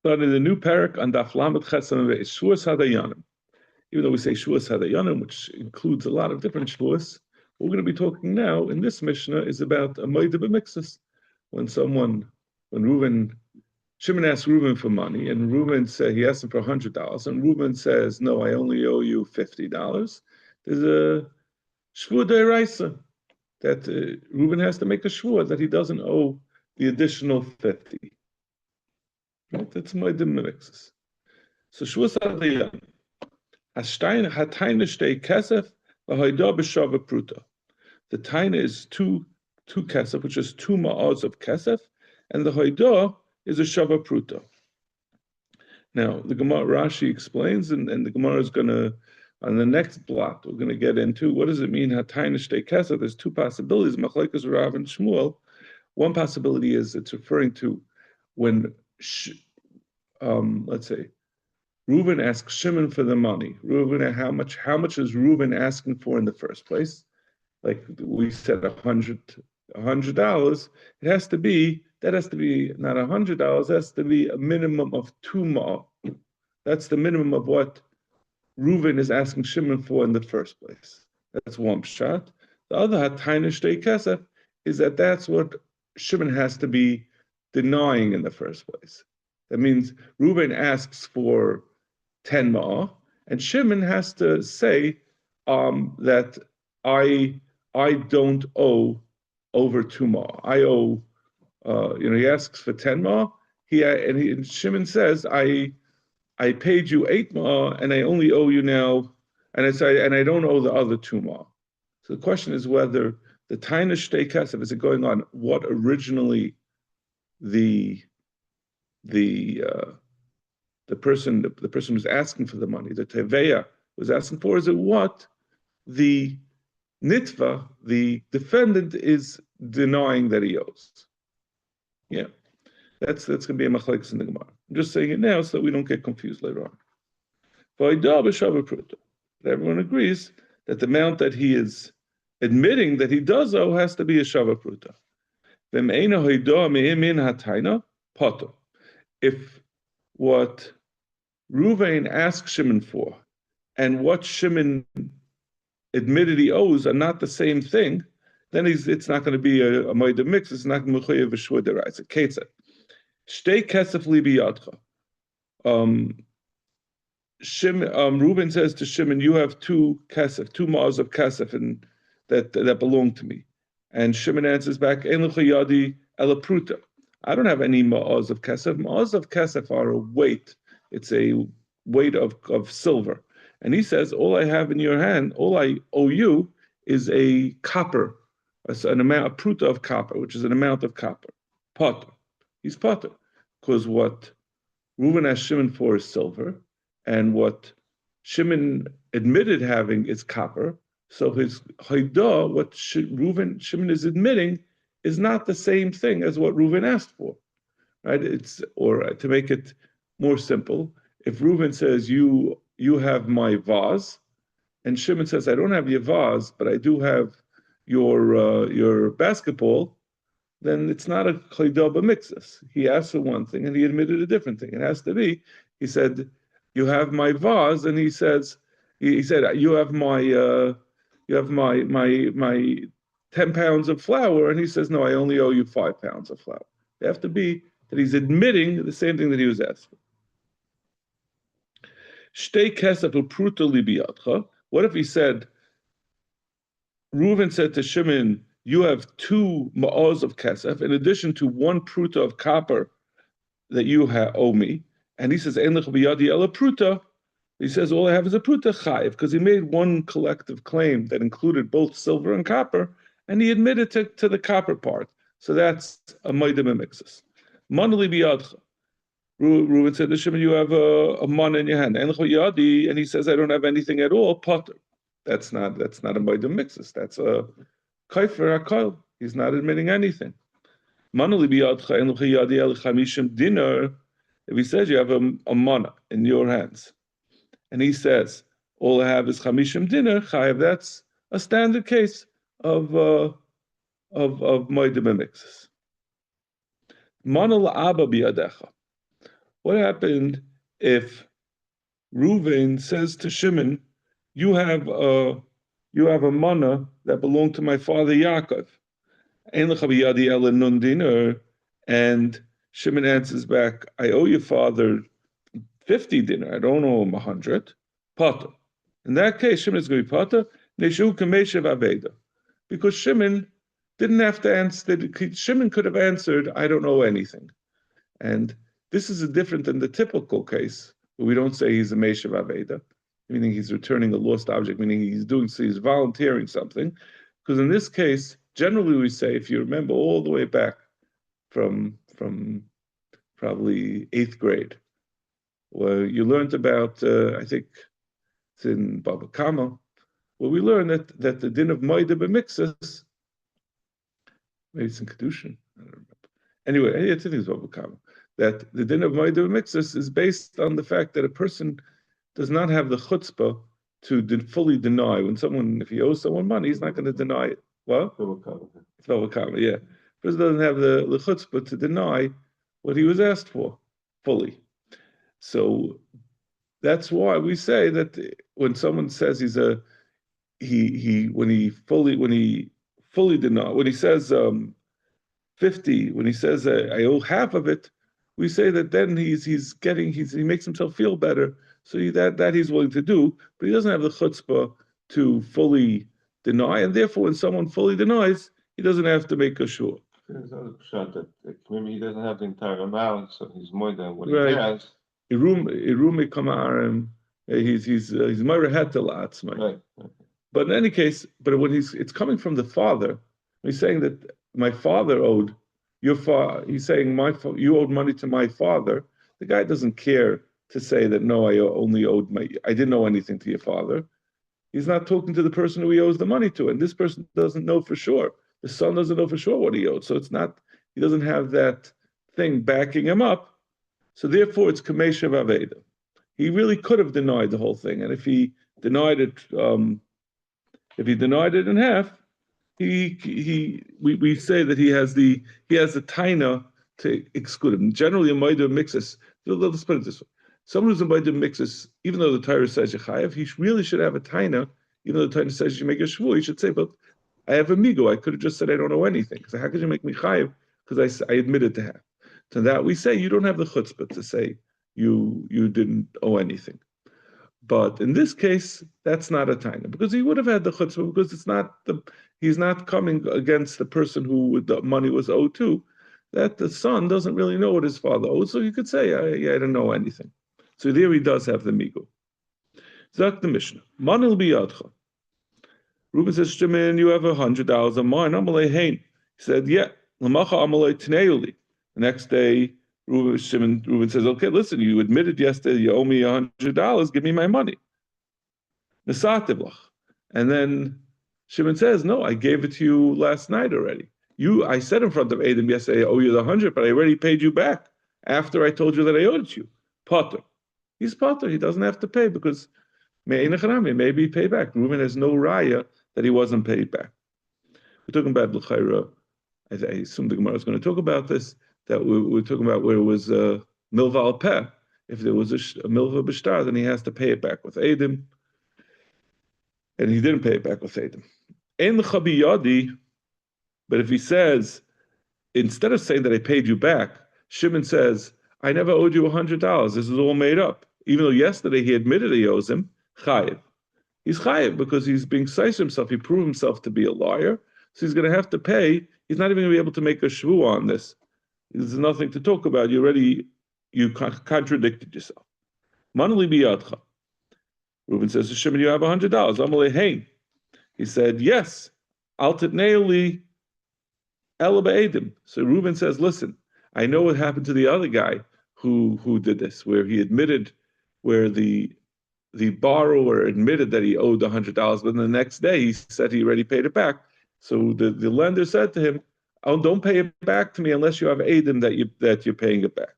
But in the new parak on Daf Lamed Chesam Beis, Shavuos Hadayanim, even though we say Shavuos Hadayanim, which includes a lot of different Shavuos, what we're going to be talking now in this Mishnah is about a Moed B'Miksus. When Reuben, Shimon asks Reuben for money, and Reuben said he asked him for $100, and Reuben says, "No, I only owe you $50." There's a Shvuah D'Oraisa that Reuben has to make a Shvuah that he doesn't owe the additional 50. Right? That's my mixes. So Shavuos Hadayanim. Hatayna shtei kesef v'hoida b'shava pruta. The taina is two kesef, which is 2 ma'az of kesef, and the hoida is a shava pruta. Now the Gemara Rashi explains, and the Gemara is going to, on the next block, we're going to get into what does it mean hatayna shtei kesef. There's 2 possibilities, Machlekes Rav and Shmuel. One possibility is it's referring to when, let's say, Reuben asks Shimon for the money. Reuben, how much is Reuben asking for in the first place? Like we said, $100. It has to be not $100. It has to be a minimum of 2 ma. That's the minimum of what Reuben is asking Shimon for in the first place. That's one pshat. The other hatayna shtei kesef is that's what Shimon has to be denying in the first place. That means Reuben asks for 10 ma'ah, and Shimon has to say that I don't owe over 2 ma'ah. I owe, he asks for 10 ma'ah. And Shimon says I paid you 8 ma'ah, and I only owe you now, and I don't owe the other 2 ma'ah. So the question is whether the taina shtei kesef, is it going on what originally the person who's asking for the money, the teveya, was asking for, is it what the nitva, the defendant, is denying that he owes? Yeah, that's going to be a machlekes in the Gemara. I'm just saying it now so that we don't get confused later on. Everyone agrees that the amount that he is admitting that he does owe has to be a shava pruta. If what Reuven asks Shimon for and what Shimon admitted he owes are not the same thing, then it's not going to be a moed mix. It's not going to be a shvuah d'oraisa. Ketzad shtei kesef li biyadcha. Reuben says to Shimon, "You have 2 kesef, 2 ma'az of kesef, and that belong to me." And Shimon answers back, "Ein lecha yadi ela pruta." I don't have any ma'az of kesef. Ma'az of kesef are a weight. It's a weight of silver. And he says, all I have in your hand, all I owe you is a copper, an amount, a pruta of copper, which is an amount of copper. Potter. He's potter. Because what Reuben asked Shimon for is silver, and what Shimon admitted having is copper. So his haidah, what Shimon is admitting, is not the same thing as what Reuben asked for, right? Or to make it more simple, if Reuben says you have my vase, and Shimon says I don't have your vase, but I do have your basketball, then it's not a chaydah b'miksus. He asked for one thing and he admitted a different thing. It has to be. He said you have my vase, and he said you have my 10 pounds of flour, and he says, no, I only owe you 5 pounds of flour. It have to be that he's admitting the same thing that he was asking. Shtei kesef pruta li biyadcha. What if he said, Reuven said to Shimon, you have 2 ma'az of kesef, in addition to 1 pruta of copper that you owe me. And he says, Ein lecha biyadi ela pruta. He says, all I have is a pruta chayiv, because he made one collective claim that included both silver and copper, and he admitted to the copper part. So that's a moed b'miksus. Manali biyadcha. Reuven said to Shimon, you have a man in your hand. And he says, I don't have anything at all, potter. That's not a moed b'miksus. That's a kaifer hakol. He's not admitting anything. Manali biyadcha en yadi el chamishim dinar. If he says you have a mana in your hands, and he says, all I have is chamishim dinar, chayav, that's a standard case of moed b'miksus. Mana la'aba biyadecha. What happened if Reuven says to Shimon, "You have a mana that belonged to my father Yaakov." And Shimon answers back, "I owe your father 50 dinar. I don't owe him 100. Pata. In that case, Shimon is going to be pata. Neshu kameshav aveda, because Shimon didn't have to answer. Shimon could have answered, "I don't know anything," and this is different than the typical case where we don't say he's a meshav aveda, meaning he's returning a lost object, meaning he's volunteering something. Because in this case, generally we say, if you remember all the way back from probably 8th grade, where you learned about, I think it's in Baba Kama, where we learn that the din of Moida b'mixus, maybe it's in Kedushin, I don't remember. Anyway, I think it's Baba Kama, that the din of Moida b'mixus is based on the fact that a person does not have the chutzpah to fully deny. If he owes someone money, he's not going to deny it. What? It's Baba Kama, yeah. A person doesn't have the chutzpah to deny what he was asked for fully. So that's why we say that when someone says when he fully denies, when he says 50, when he says I owe half of it, we say that then he makes himself feel better. So that he's willing to do, but he doesn't have the chutzpah to fully deny, and therefore when someone fully denies, he doesn't have to make a shur. There's another shot that maybe he doesn't have the entire amount, so he's more than what Right. he has. Irumi kamarim, he's marahetel atzmai. Right. But in any case, it's coming from the father. He's saying that my father owed your father. He's saying you owed money to my father. The guy doesn't care to say that no, I didn't owe anything to your father. He's not talking to the person who he owes the money to, and this person doesn't know for sure. The son doesn't know for sure what he owed, so he doesn't have that thing backing him up. So therefore, it's kameshav aveda. He really could have denied the whole thing, and if he denied it, in half, we say that he has the taina to exclude him. Generally, a moida mixes. Let's put it this way: someone who's a moida mixes, even though the Torah says yechayev, he really should have a taina. Even though the Torah says you make a shvu, he should say, "But I have a migo. I could have just said I don't know anything. So how could you make me chayev? Because I admitted to have." To that we say you don't have the chutzpah to say you didn't owe anything. But in this case, that's not a taina, because he would have had the chutzpah, because he's not coming against the person who the money was owed to, that the son doesn't really know what his father owed, so he could say, I didn't know anything. So there he does have the migo. Zak the Mishnah. Manil biyadcha. Reuben says, Shimon, you have $100 on mine. Amalei hein. He said, yeah. Lamacha amalei tneuli. The next day, Reuben says, okay, listen, you admitted yesterday you owe me $100, give me my money. And then Shimon says, no, I gave it to you last night already. I said in front of Adam yesterday, I owe you the 100, but I already paid you back after I told you that I owed it you. Potter. He's Potter. He doesn't have to pay because maybe he paid back. Reuben has no raya that he wasn't paid back. We're talking about l'chayra. I assume the Gemara is going to talk about this, that we're talking about where it was milva al peh. If there was a milva b'shtar, then he has to pay it back with Adam. And he didn't pay it back with Adam. Ein l'cha biyadi, but if he says, instead of saying that I paid you back, Shimon says, I never owed you $100. This is all made up. Even though yesterday he admitted he owes him, chayiv. He's chayiv because he's being seish himself. He proved himself to be a liar. So he's going to have to pay. He's not even going to be able to make a shvu on this. There's nothing to talk about. You contradicted yourself. Manali biyadcha. Reuben says to Shimon, you have $100. Amalei hein. He said, yes. Al titneili ela ba'edim. So Reuben says, listen, I know what happened to the other guy who did this, where he admitted, where the borrower admitted that he owed $100, but the next day he said he already paid it back. So the lender said to him, oh, don't pay it back to me unless you have Adam that you're paying it back.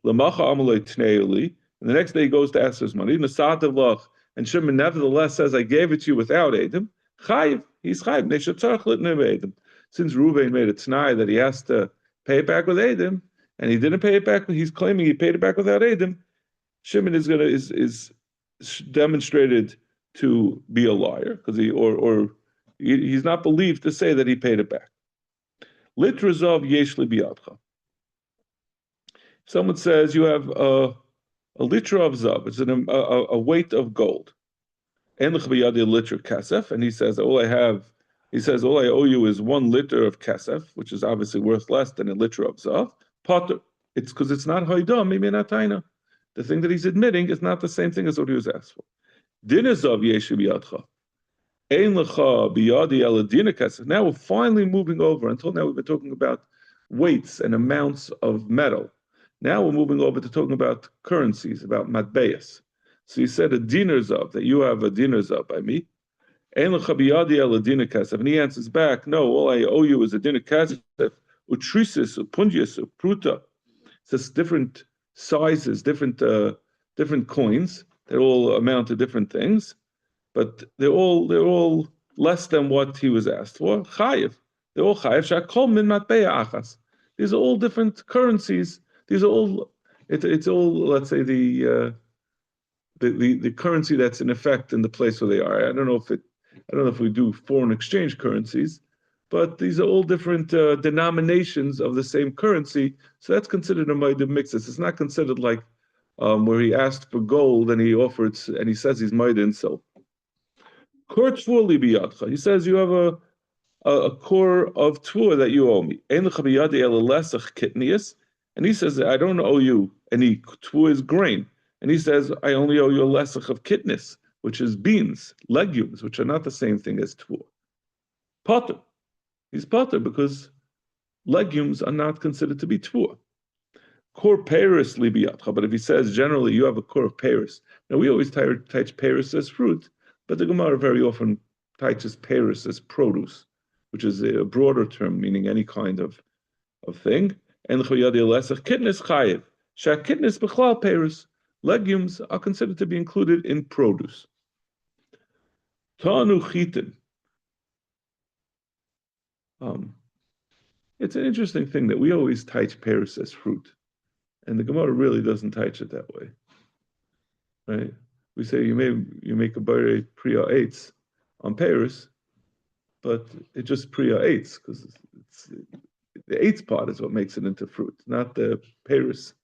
Lamacha amalei tneili. And the next day he goes to ask his money. And Shimon nevertheless says, I gave it to you without Adam. Chayiv, he's chayiv. Since Reuben made a t'nai that he has to pay it back with Adam, and he didn't pay it back, he's claiming he paid it back without Eidim, Shimon is demonstrated to be a liar because he's not believed to say that he paid it back. Litra zav yesh li biyadcha. Someone says you have a litra of zav, it's a weight of gold. En l'ch biyadi a litra kasef, and he says all I owe you is 1 liter of kasef, which is obviously worth less than a litra of zav. Potter, it's because it's not hoidah, maybe not taina. The thing that he's admitting is not the same thing as what he was asked for. Din zav yesh li biyadcha. Now we're finally moving over. Until now, we've been talking about weights and amounts of metal. Now we're moving over to talking about currencies, about matbeas. So you said a dinar zav, that you have a dinar zav by me. And he answers back, no, all I owe you is a dinar kasef, utrisis, pundius, pruta. It's different sizes, different coins that all amount to different things. But they're all less than what he was asked for. Chayiv, they're all chayiv. Shakol min matbeya achas. These are all different currencies. These are all. It's all, let's say, the currency that's in effect in the place where they are. I don't know if we do foreign exchange currencies, but these are all different denominations of the same currency. So that's considered a ma'adim mixes. It's not considered like where he asked for gold and he offered and he says he's ma'adim in silver. He says you have a core of tvur that you owe me. And he says I don't owe you any tvur is grain. And he says I only owe you a lesach of kitnis, which is beans, legumes, which are not the same thing as tvur. Potter. He's potter because legumes are not considered to be tvur. Kor Paris libiyatcha. But if he says generally you have a core of Paris. Now we always touch Paris as fruit. But the Gemara very often touches Paris as produce, which is a broader term meaning any kind of thing. And kitnis chayiv. Shakitnis b'chlal Paris. Legumes are considered to be included in produce. Tanu chitin. It's an interesting thing that we always touch Paris as fruit, and the Gemara really doesn't touch it that way, right? We say you make a bari priya eitz on Paris, but it just priya eitz because the eitz part is what makes it into fruit, not the Paris.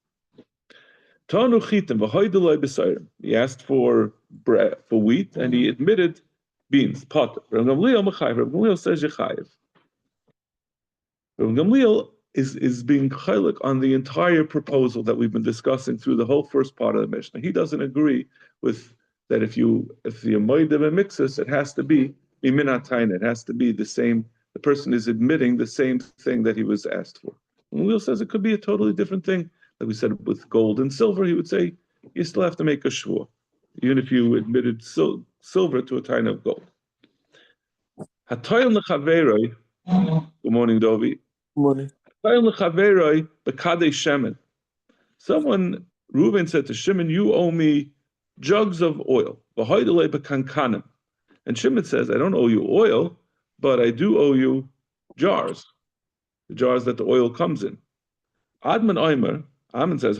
Tanu chitim v'hoydalei b'sayrim. He asked for bread, for wheat, and he admitted beans. Pot. Rav Gamliel mechayev. Rav Gamliel says yechayev. Rav Gamliel is being chaylik on the entire proposal that we've been discussing through the whole first part of the Mishnah. He doesn't agree with that if the moedim mixes, it has to be minataina. It has to be the same. The person is admitting the same thing that he was asked for. Gamliel says it could be a totally different thing. Like we said with gold and silver, he would say you still have to make a shvur, even if you admitted silver to a taina of gold. Hatoyel lechaveroi. Good morning, Dovi. Good morning. Someone, Reuben said to Shimon, you owe me jugs of oil. And Shimon says, I don't owe you oil, but I do owe you jars, the jars that the oil comes in. Adman Oimer, Adman says,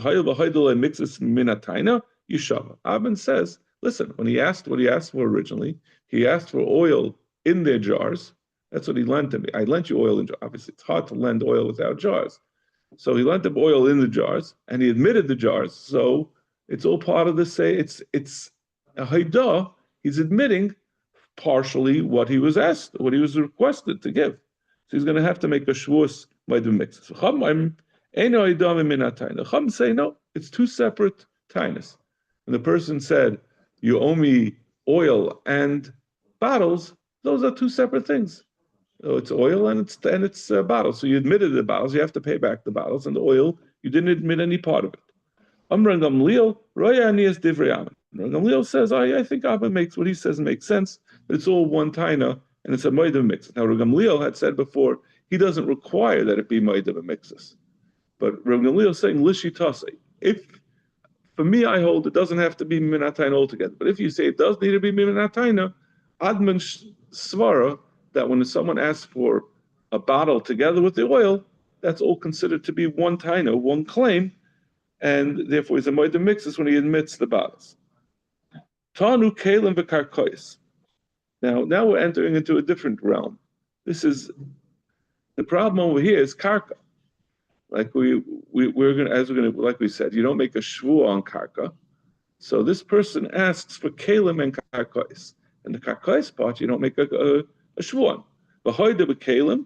Adman says, listen, when he asked what he asked for originally, he asked for oil in their jars. That's what he lent to me. I lent you oil in jars. Obviously, it's hard to lend oil without jars. So he lent him oil in the jars, and he admitted the jars. So it's all part of the say. It's a haidah. He's admitting partially what he was asked, what he was requested to give. So he's going to have to make a shvuos ma'adim mixes. The Chum say no. It's two separate tainas. And the person said, "You owe me oil and bottles." Those are two separate things. So it's oil and it's bottles. So you admitted the bottles, you have to pay back the bottles, and the oil you didn't admit any part of it. Amran Gamliel, Roya Anias Divrei Amen. Gamliel says, I think Abba makes what he says makes sense, but it's all one taina and it's a ma'adim mix. Now Gamliel had said before he doesn't require that it be ma'adim mixes, but Gamliel is saying lishi tasei. If for me I hold it doesn't have to be minataina altogether, but if you say it does need to be minataina, Adman svara that when someone asks for a bottle together with the oil, that's all considered to be one taina, one claim, and therefore he's a moed mixes when he admits the balas. Tanu kalim v'karkois. Now we're entering into a different realm. This is the problem over here is karka. Like we're gonna like we said, you don't make a shvuah on karka. So this person asks for kalim and karkois, and the karkois part you don't make a shvuah on. V'hoida b'kalim,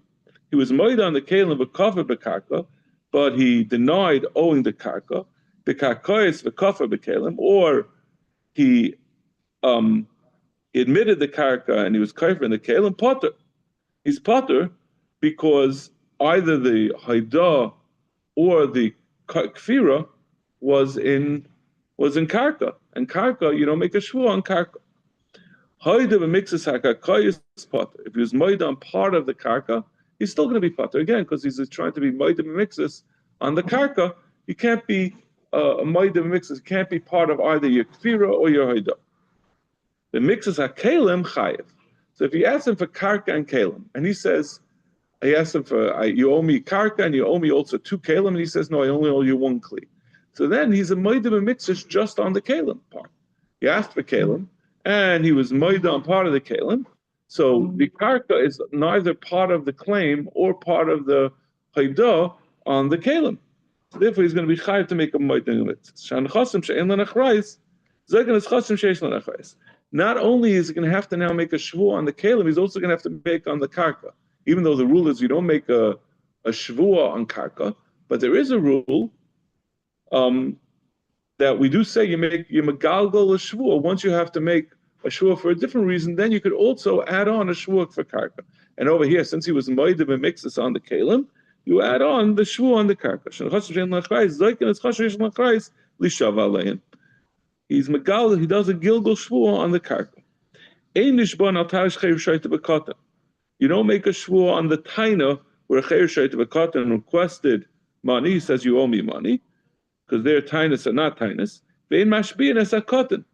he was moed on the kalim v'kafar b'karka, but he denied owing the karka. The karkois v'kafar b'kalim, or he admitted the karka and he was kafir in the kalim potter. He's potter because either the haida or the kfira was in karka, and karka you don't make a shvuah on karka. Haida b'mixes hakakayis potter. If he was moed on part of the karka, he's still going to be potter again because he's trying to be moed b'mixes on the karka. You can't be a moed b'mixes. Can't be part of either your kfira or your haida. The mixes hakalim chayiv. So if you ask him for karka and kalim, and he says, I asked him for you owe me karka and you owe me also 2 kalim, and he says no, I only owe you 1 kli. So then he's a moed b'mixes just on the kalim part. He asked for kalim, and he was moed on part of the kalim. So the karka is neither part of the claim or part of the haida on the kalim. So therefore, he's going to be chayiv to make a moed b'mixes. Not only is he going to have to now make a shvuah on the kalim, he's also going to have to make on the karka. Even though the rule is you don't make a shvuah on karka, but there is a rule that we do say you megalgal a shvuah. Once you have to make a shvuah for a different reason, then you could also add on a shvuah for karka. And over here, since he was moed b'mixes on the kalim, you add on the shvuah on the karka. He's megal. He does a gilgal shvuah on the karka. You don't make a shvuah on the taina where a cheir shayta b'katan requested money. He says you owe me money because their tainas are not tainas. Vein mashbi'in as a cotton,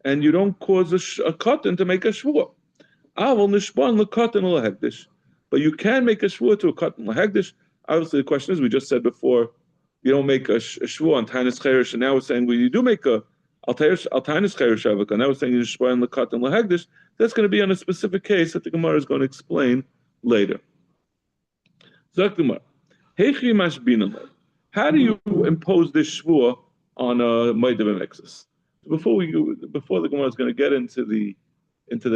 and you don't cause a cotton to make a shvuah. Avol nishban l'katan l'hegdish, but you can make a shvuah to a cotton l'hegdish. Obviously, the question is, we just said before, you don't make a shvuah on tainas cheirish, and now we're saying, well, you do make a altainas cheirish avik, and now we're saying you shvuah on l'katan l'hegdish. That's going to be on a specific case that the Gemara is going to explain later. Zok Gemara, Heichi mashbina. How do you impose this shvuah on a moed b'mixes? Before the Gemara is going to get into the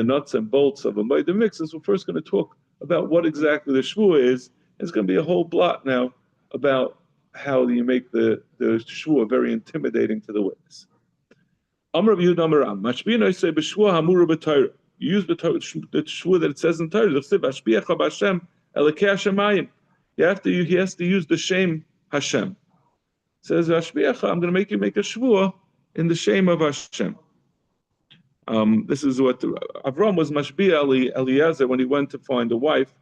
nuts and bolts of a moed b'mixes, we're first going to talk about what exactly the shvuah is. It's going to be a whole blot now about how you make the shvuah very intimidating to the witness. Amar Yehuda Amar Ram, mashbina say b'shvuah hamura b'Torah. You use the shvuah that it says in Torah. He has to use the shem Hashem. It says Vashbiacha, I'm going to make you make a shvuah in the shame of Hashem. This is what Avram was mashbia Eliezer when he went to find a wife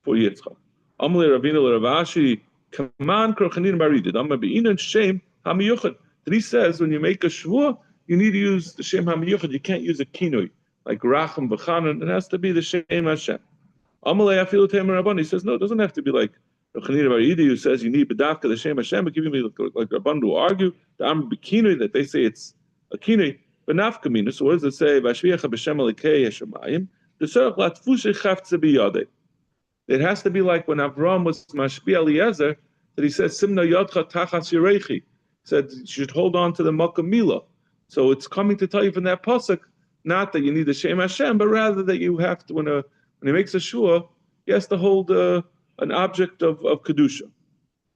for Yitzchak. Amle Ravina Ravashi, Kaman Krochanin Maridid. I'm be'inan shem hamiyuchad. That he says when you make a shvuah, you need to use the shem hamiyuchad. You can't use a kinui like Racham B'chanan. It has to be the shem Hashem. Amalei Afilu Temer Rabban. He says no, it doesn't have to be like Chanin Baridi who says you need bedavka the shem Hashem. But giving me like Rabban who argue the Am B'kinui that they say it's a kinui. But nafkamina. So what does it say? Vashviacha b'shem Elikei Hashemayim. The Serach Latfushe Chavtze B'Yadei. It has to be like when Avram was mashbi Eliezer that he said Simna Yadcha Tachas Yirechi. He said you should hold on to the Makkah Milah. So it's coming to tell you from that pasuk not that you need the Shem Hashem, but rather that you have to when he makes a shua, he has to hold an object of kedusha,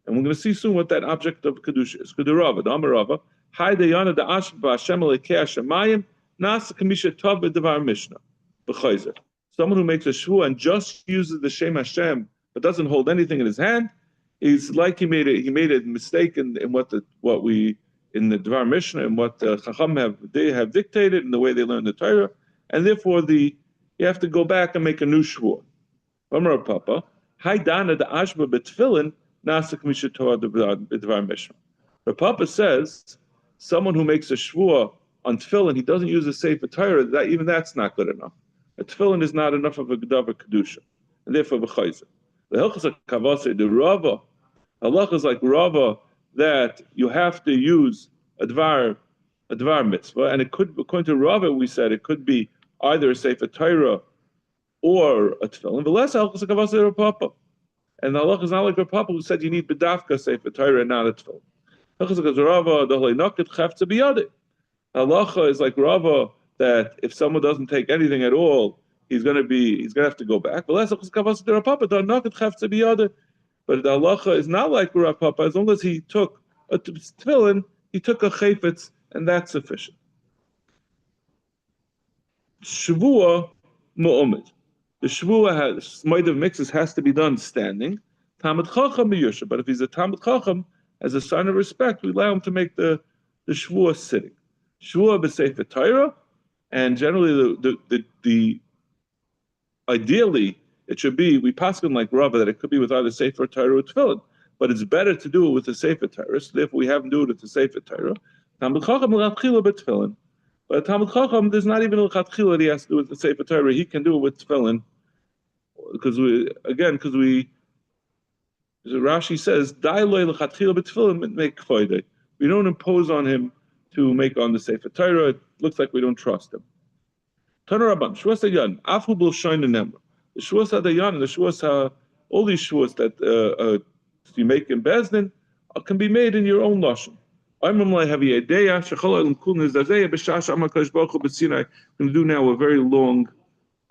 and we're going to see soon what that object of kedusha is. Kedarava, the Amarava, Hai Dayana the Ashba Hashem Lekei Hashemayim Nas Kamisha Tov B'Devar Mishnah B'Chayzer. Someone who makes a shua and just uses the Shem Hashem but doesn't hold anything in his hand is like he made a mistake in what we in the Devar Mishnah and what Chacham have dictated in the way they learn the Torah, and therefore you have to go back and make a new shvuah. Amar Papa, Hai Dana the Ashba B'Tfilin Nasik Mishatorah Devar Mishnah. The Papa says someone who makes a shvuah on tefillin, he doesn't use a sefer Torah. Even that's not good enough. A tefillin is not enough of a gedavar kedusha, and therefore b'chayzer. The Hilchos Kavase the Rava Halacha is like Rava that you have to use a dvar mitzvah, and it could, according to Rava, we said it could be either a Sefer Torah or a tefillin. The less halachas kavasa Rav Papa, and the halacha is not like Rav Papa who said you need bedavka Sefer Torah and not a tefillin. Halachas like Rava the haleinakit chafta biyadeh. Halacha is like Rava that if someone doesn't take anything at all, he's gonna have to go back. But the halacha is not like Rav Papa. As long as he took a tefillin, he took a chayfetz, and that's sufficient. Shavua mu'omid. The Shavua Smoidav mixes has to be done standing. Talmid Chacham miyusha. But if he's a Talmid Chacham, as a sign of respect, we allow him to make the Shavua sitting. Shavua b'Sefer Torah, and generally the ideally it should be, we paskin like Rava that it could be with either Sefer Torah or Tefillin, but it's better to do it with the Sefer Torah. So therefore, we have him do it with the Sefer Torah. Talmid Chacham l'chatchila b'Tefillin. But Talmid Chacham, there's not even l'chatchila that he has to do with the Sefer Torah. He can do it with Tefillin, because Rashi says, "Dai loy l'chatchila b'Tefillin make k'foidei." We don't impose on him to make on the Sefer Torah. It looks like we don't trust him. Tana Rabban, Shavuos Hayan, Afu B'l Shoin Nemra. The Shavuos Hadayan and the Shavuos, all these Shavuos that you make in Bezdin can be made in your own lashon. I'm going to do now a very long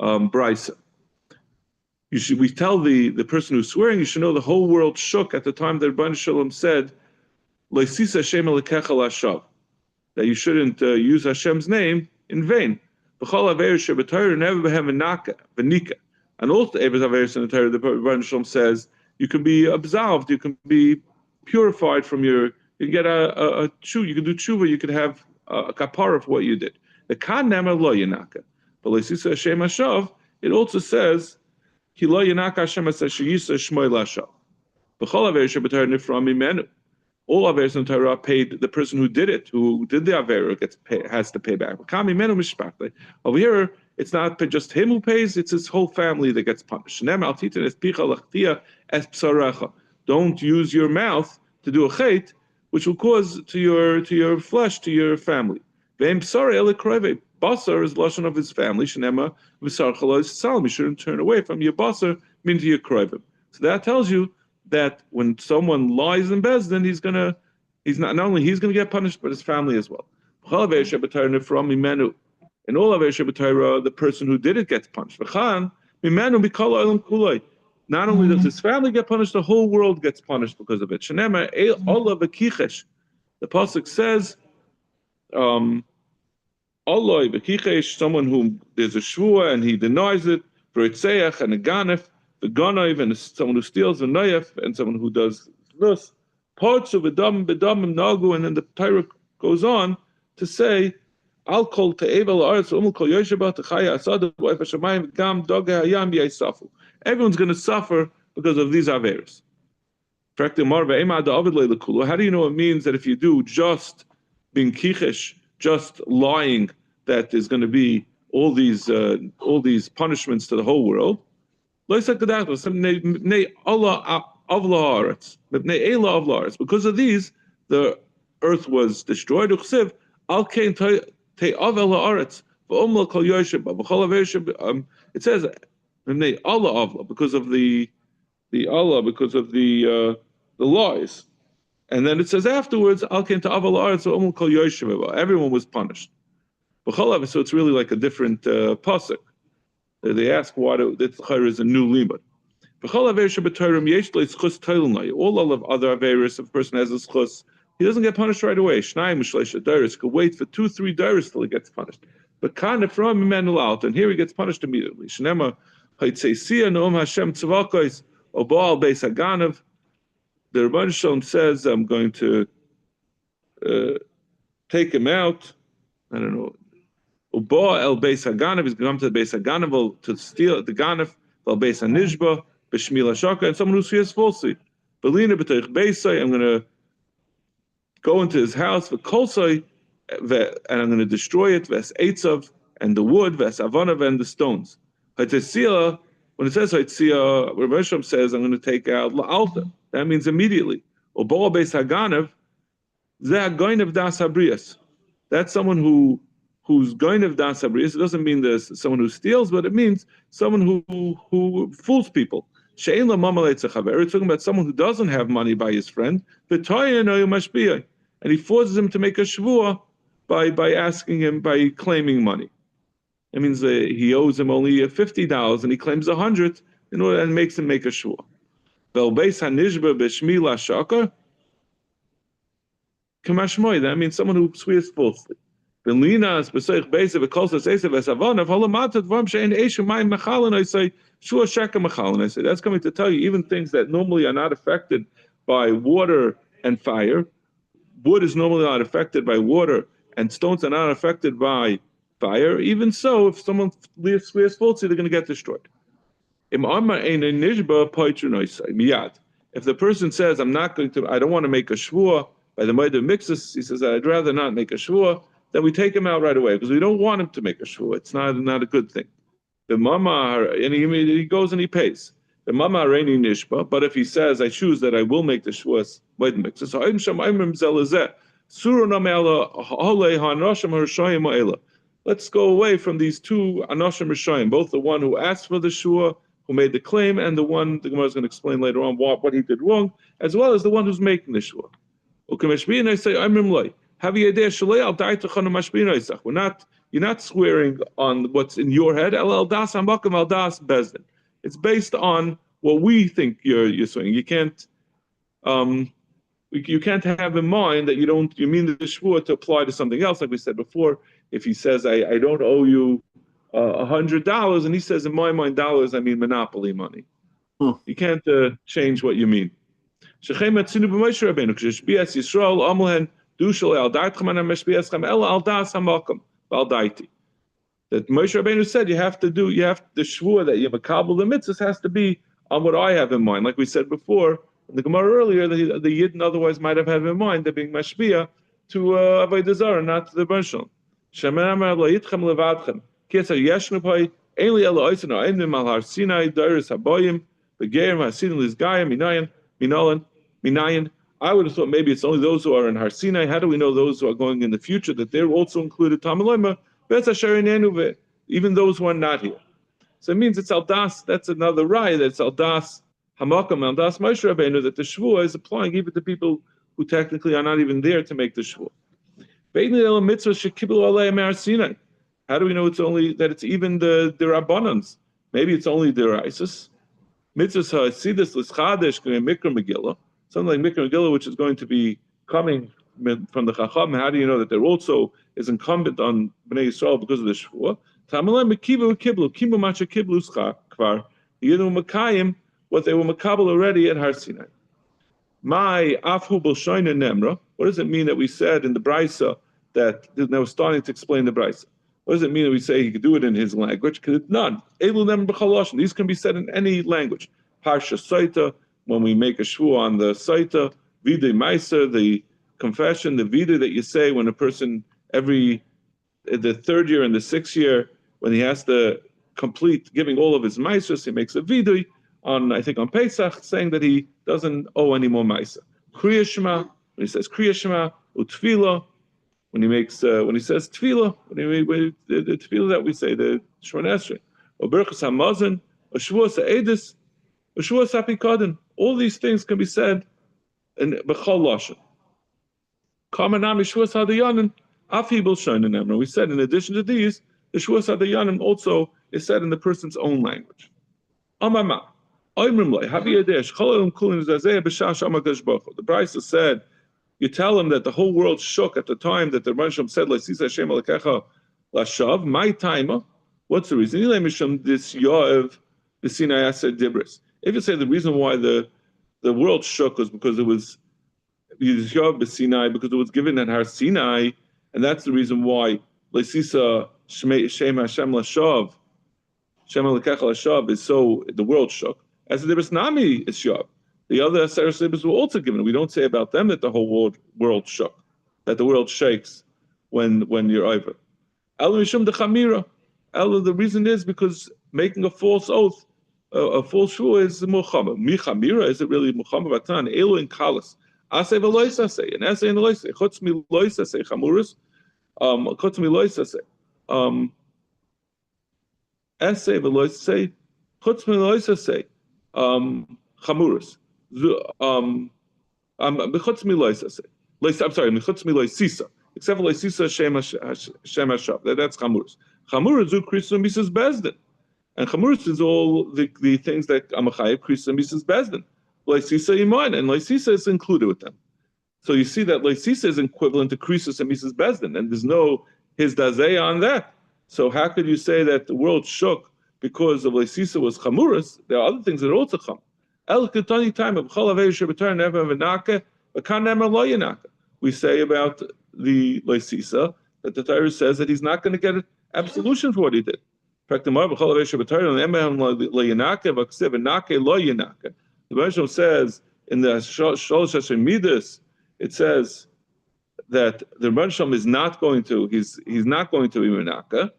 brisa. We tell the person who's swearing, you should know the whole world shook at the time that Rebbeinu Shalom said, that you shouldn't use Hashem's name in vain. And all the Eivos Averis in the Torah, the Rebbeinu Shalom says, you can be absolved, you can be purified from you can get a tshuva, you can do tshuva, you can have a kapara for what you did. The kan nema lo yanaka. But leisisa Hashem hashav, it also says, ki lo yanaka Hashem sheyisa shmoy lashav. B'chol aver shebetar nifra mimenu. All averis in the Torah paid the person who did it, who did the aver, has to pay back. Over here, it's not just him who pays; it's his whole family that gets punished. Don't use your mouth to do a chait, which will cause to your flesh, to your family. Basar is lashon of his family. Shenema v'sar chala is salam. You shouldn't turn away from your basar, mean to your kroivim. So that tells you that when someone lies in Bezdin, he's not only he's gonna get punished, but his family as well. In all Aveir Shabbatayra, the person who did it gets punished. Not only does his family get punished, the whole world gets punished because of it. Shenema Allah v'kichesh. The pasuk says, Allah v'kichesh, someone who there's a shvua and he denies it, v'ritzeach and a ganef, the ganav and someone who steals, the nayef and someone who does this. Parts of bedam nagu, and then the Torah goes on to say, Al kol te'evel haaretz umul kol yoshebat chaya asad v'oif hashamayim gam doge hayam yasafu. Everyone's going to suffer because of these averos. How do you know it means that if you do just being kichesh, just lying, that there's going to be all these punishments to the whole world? Because of these, the earth was destroyed. It says because of the lies, and then it says afterwards, everyone was punished. So it's really like a different pasuk. They ask why the is a new limud. All of other averis, if a person has a schus, he doesn't get punished right away. Could wait for 2-3 days till he gets punished. But from Emmanuel out, and here he gets punished immediately. The Rebbeinu Shalom says, I'm going to take him out. I don't know. Uba el beis haganav, he's going to come to the beis haganav to steal the ganef, el beis hanishba, b'shmila shaka, and someone who swears falsely. Belina b'teich beisai, I'm going to go into his house for kolsai, and I'm going to destroy it, ves eitzav, and the wood, ves avanav, and the stones. Hatesila, When it says Haitzia, Rabbi Shem says, I'm going to take out La'alta. That means immediately. Or Bo'al Beis Haganav, Zeh Goynev Das Habrias. That's someone who's Goynev Das Habrias. It doesn't mean there's someone who steals, but it means someone who fools people. She'ein la'mamalei tzechaver. It's talking about someone who doesn't have money by his friend. And he forces him to make a shvuah by asking him, by claiming money. It means he owes him only $50 and he claims 100 in order and makes him make a shvuah. That means someone who swears falsely. That's coming to tell you even things that normally are not affected by water and fire. Wood is normally not affected by water, and stones are not affected by fire. Even so, if someone swears falsely, they're going to get destroyed. If the person says, I don't want to make a shvuah by the might of mixes, he says, I'd rather not make a shvuah, then we take him out right away because we don't want him to make a shvuah. It's not a good thing. The mama, and he goes and he pays. The mama reini nishba, but if he says, I choose that I will make the shvuah by the mixes, so let's go away from these two anoshim rishayim, both the one who asked for the shvuah, who made the claim, and the one the Gemara is going to explain later on what he did wrong, as well as the one who's making the shvuah. And I say, you're not swearing on what's in your head. It's based on what we think you're swearing. You can't have in mind that you mean the shvuah to apply to something else, like we said before. If he says, I don't owe you $100, and he says, in my mind, dollars, I mean monopoly money. You can't change what you mean. That Moshe Rabbeinu said you have the shvuah that you makabel the mitzvahs has to be on what I have in mind. Like we said before in the Gemara earlier, the Yidden otherwise might have in mind they're being mashpia to avodah zarah, not to the Bershon. I would have thought maybe it's only those who are in Har Sinai. How do we know those who are going in the future that they're also included? Even those who are not here. So it means it's Aldas, that's another raya, that's Aldas Hamakam, Aldas Moshe Rabbeinu, that the Shvuah is applying even to people who technically are not even there to make the Shvuah. How do we know it's only that it's even the Rabbanans? Maybe it's only the Raisis. Mitzvahs ha'asidus l'schadesh mikra Megillah, something like mikra Megillah, which is going to be coming from the Chacham. How do you know that there also is incumbent on Bnei Yisrael because of the Shvuah? Tamalem mekivu kiblu kimu macha kiblu kvar yinu makayim what they were makabel already at Har Sinai. My afhu b'shoina nemra. What does it mean that we said in the Brisa that now we're starting to explain the Brisa? What does it mean that we say he could do it in his language? Because it's none. These can be said in any language. Parsha Saita, when we make a shvuah on the Saita, Videi Meiser, the confession, the Videi that you say when a person the third year and the 6th year, when he has to complete giving all of his Meisers, he makes a Videi on Pesach, saying that he doesn't owe any more Meiser. Kriya Shema, when he says Kriya Shema, Utfila, when he says tefillah, the tefillah that we say, the Shemona Esrei, or Berachos Hamazon, or Shavuos Ha'edus, or Shavuos HaPikadon, all these things can be said in B'chol Lashon. Kamanami Shavuos Hadayanim, Afi B'Lshonim Nemra. We said in addition to these, the Shavuos Hadayanim also is said in the person's own language. Amama, Oimrim Lei, Havi Yadesh, Cholim Kulin Zazeh B'Shash Amakash Baruch Hu. The Brisa said, you tell him that the whole world shook at the time that the Rebbe Shem said, "L'sis Hashem Elokecha Lashav." My timer. What's the reason? This Yoav B'Sinai Aseh Dibris. If you say the reason why the world shook was because it was Yoav B'Sinai, because it was given at Har Sinai, and that's the reason why L'sisa Shem Hashem Lashav, Shem Elokecha Lashav is so the world shook. As the Dibris Nami is Yoav. The other Aseret Slibas were also given. We don't say about them that the whole world shook, that the world shakes when you're over. The reason is because making a false oath a full shul is Muhammad. Michamira, is it really Muhammad? Batan, Elu in Kalas. Ase velois ase, and ase in lois. Chutz mi lois ase chamuris. Chutz mi lois ase. Ase velois ase. Chutz mi lois ase. Chamuris. Chutz mi lois ase. I'm sorry, chutz mi lois sisa. Except for lois sisa shem hashav. That's chamuris. Chamuris zu krisus misas bezdin. And chamuris is all the things that Amachayev, Krisus, and Mrs. Bezdin. Leisisa Iman, and Leisisa is included with them. So you see that Leisisa is equivalent to Krisus and Mrs. Bezdin, and there's no his dazeh on that. So how could you say that the world shook because of Leisisa was chamuris? There are other things that are also cham. El Ketani time of Chalaveir Shabbatar Never Venaka, Bakan Never Loyanaka. We say about the Leisisa that the Torah says that he's not going to get absolution for what he did. The Rebbe says in the Shalosh Hashem Midas, it says that the Rebbe is not going to, he's not going to be Menaka.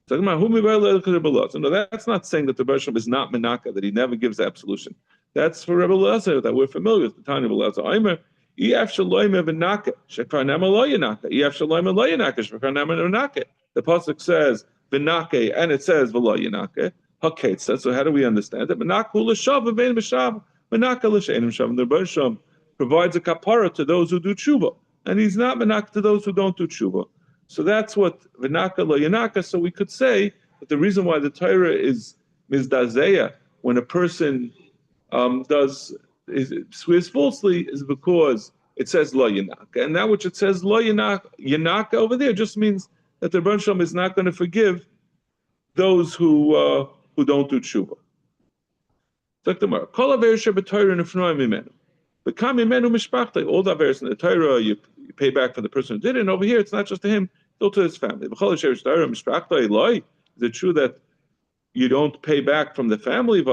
No, that's not saying that the Rebbe is not Menaka, that he never gives the absolution. That's for Rebbe Lezer that we're familiar with. The Tanya Rebbe Lezer. Omer, Ef Shaloim Menaka, Shekar Nema Lo Yenaka. Ef Shaloim Lo Yenaka, Shekar Nema Menaka. The pasuk says Vinake, and it says V'lo Yenake. Haketza. So how do we understand it? Menaka l'shav v'vein b'shav. Menaka l'shein b'shav. The Rebbe provides a kapara to those who do tshuva, and he's not menaka to those who don't do tshuva. So that's what Vinaka lo Yenaka. So we could say that the reason why the Torah is mizdazeya when a person swears falsely is because it says lo Yenaka, and that which it says lo Yenaka over there just means that the Rebbe Shalom is not going to forgive those who don't do tshuva. All the averes in the Torah you pay back for the person who did it, and over here it's not just to him, it's also to his family. Is it true that you don't pay back from the family?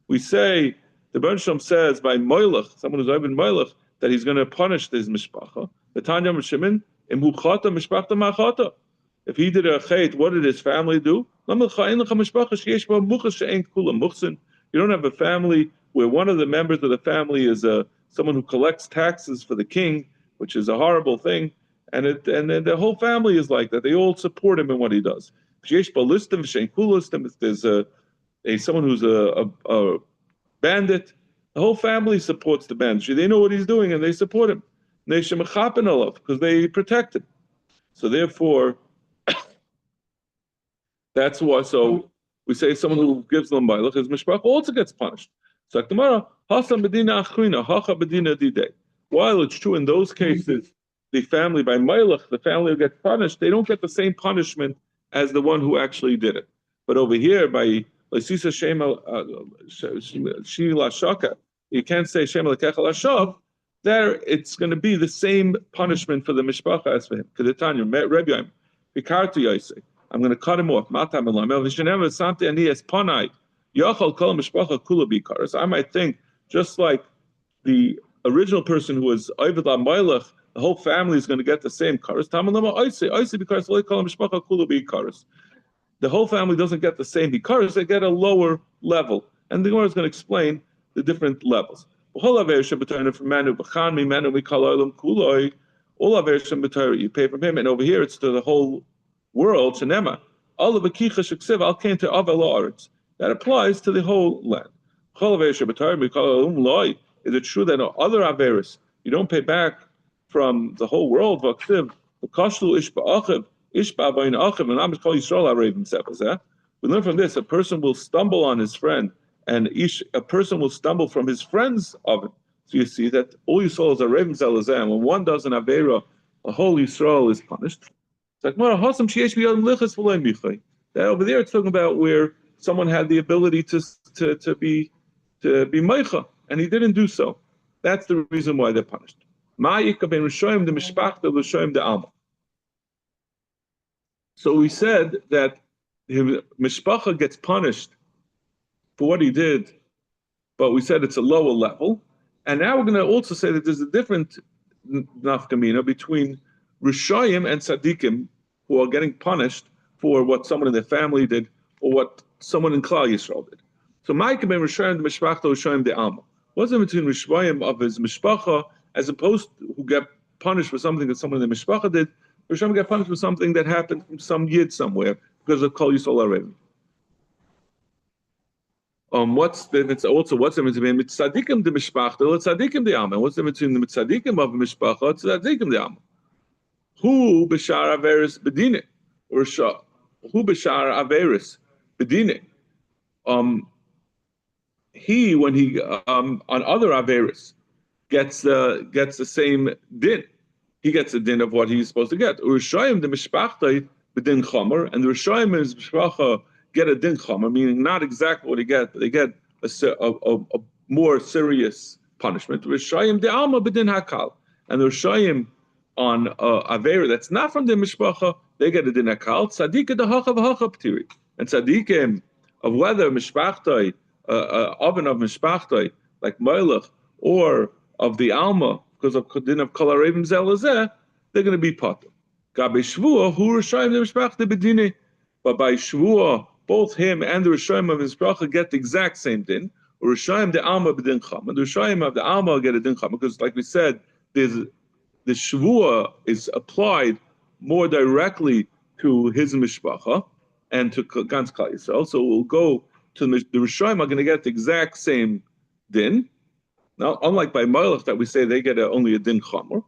We say, the Rebbe Shalom says by Moilach, someone who's over in Moilach, that he's going to punish his mishpacha. If he did a chait, what did his family do? You don't have a family where one of the members of the family is someone who collects taxes for the king, which is a horrible thing, and the whole family is like that. They all support him in what he does. If there's someone who's a bandit, the whole family supports the bandit. They know what he's doing and they support him. Because they protect him. So therefore, that's why. So we say someone who gives them bailach, his mishpach also gets punished. So while it's true in those cases, the family by mailach, the family who gets punished, they don't get the same punishment as the one who actually did it. But over here, by Leisisa Shema Shila Shaka, you can't say Shema Lekechel Hashav. There, it's going to be the same punishment for the mishpacha as for him. Kedetanya, Rebbe, Vikartu Yosei. I'm going to cut him off. Matam elamel v'shenem v'samti ani es panai. Yachal kol mishpacha kula bikaras. I might think, just like the original person who was Oived LaMailach, the whole family is going to get the same karas. Tamalama Oisei because lo kol mishpacha kula bikaras. The whole family doesn't get the same bikaras; they get a lower level, and the Gemara is going to explain the different levels. All averes you pay from him, and over here it's to the whole world. That applies to the whole land. Is it true that other averes you don't pay back from the whole world? We learn from this: a person will stumble on his friend, and a person will stumble from his friends of it. So you see that all Yisrael is a Revim Zelazah. When one does an Avera, the whole Yisrael is punished. That over there it's talking about where someone had the ability to be Meicha, and he didn't do so. That's the reason why they're punished. So we said that the Mishpacha gets punished for what he did, but we said it's a lower level. And now we're going to also say that there's a different nafkamina between Rishayim and Tzaddikim who are getting punished for what someone in their family did, or what someone in Klal Yisrael did. So Ma'ika ben Rishayim the Mishpachta Rishayim the Alma. What's the between Rishayim of his Mishpacha as opposed to who get punished for something that someone in the Mishpacha did? Rishayim get punished for something that happened from some Yid somewhere because of Klal Yisrael already. What's the difference between mitzadikim the mishpachta or tzadikim the alma? What's the difference between the mitzadikim of the mishpacha or tzadikim the alma? Who b'shar averis bedine or who b'shar averis bedine? He when he on other averis gets the same din. He gets the din of what he's supposed to get. Urishayim the mishpachta bedin chomer, and the rishayim is mishpacha get a din chomer, meaning not exactly what they get, but they get a more serious punishment. Rishayim de alma b'din hakal, and the rishayim on avera that's not from the mishpacha, they get a din hakal. Tzadika de hacha v'hacha p'tiri, and tzadikim of whether mishpachtoi, oven of mishpachtoi like moilach, or of the alma because of din of kol harevim zelazeh, they're going to be potter. Gabe shvua hu rishayim de mishpachta b'dini, but by shvua, both him and the Rishayim of his bracha get the exact same din. Or Rishayim the Alma b'din chama. The Rishayim of the Alma get a din chama because, like we said, the Shavua is applied more directly to his mishpacha and to Gans Klal Yisrael. So we'll go to the Rishayim are going to get the exact same din. Now, unlike by Malach that we say they get only a din chamor,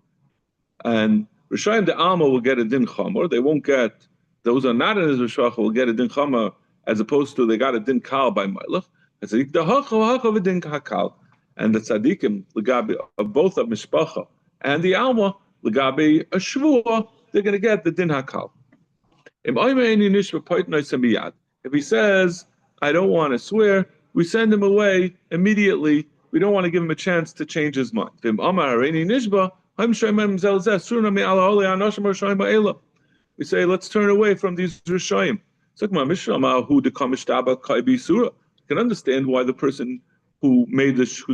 and Rishayim the Alma will get a din chamor. They won't get, those are not in his mishpacha will get a din chamor, as opposed to they got a din kal by Malach. And the tzadikim legabi of both of mishpacha and the alma legabi a shvua, they're going to get the din hakal. If he says, I don't want to swear, we send him away immediately. We don't want to give him a chance to change his mind. We say, let's turn away from these rishayim. You can understand why the person who's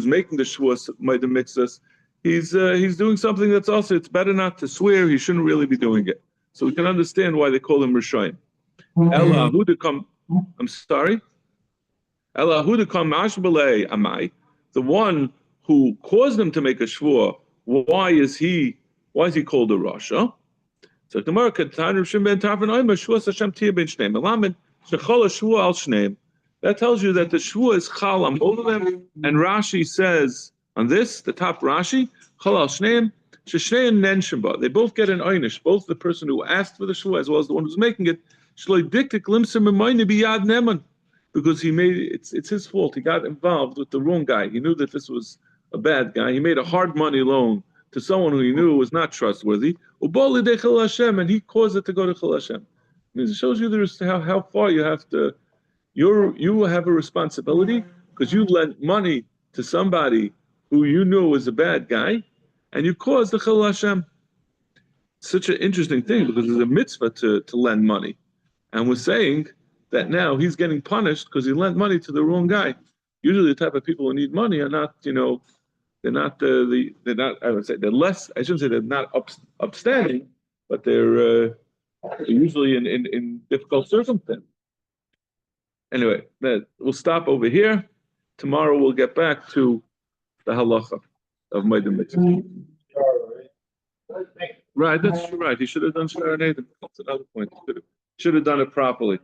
making the shvuas might have mixed us. He's doing something that's also, it's better not to swear. He shouldn't really be doing it. So we can understand why they call him rishayim. I'm sorry. Amai, the one who caused them to make a shvua. Why is he called a rasha? So the Gemara that tells you that the shvua is chal on both of them. And Rashi says on this, the top Rashi, chal al shneim, sheshneim nenshimba. They both get an einish, both the person who asked for the shvua as well as the one who's making it. Because he made it's his fault. He got involved with the wrong guy. He knew that this was a bad guy. He made a hard money loan to someone who he knew was not trustworthy, and he caused it to go to Chil Hashem. It shows you how far you have to. You have a responsibility because you lent money to somebody who you knew was a bad guy, and you caused the Chil Hashem. Such an interesting thing because it's a mitzvah to lend money, and we're saying that now he's getting punished because he lent money to the wrong guy. Usually, the type of people who need money are not, they're not. I would say they're less. I shouldn't say they're not upstanding, but they're usually in difficult circumstances. Anyway, we'll stop over here. Tomorrow we'll get back to the halacha of Maidim Mitzvah. Right, that's right. He should have done Shara Nathan. That's another point. Should have done it properly.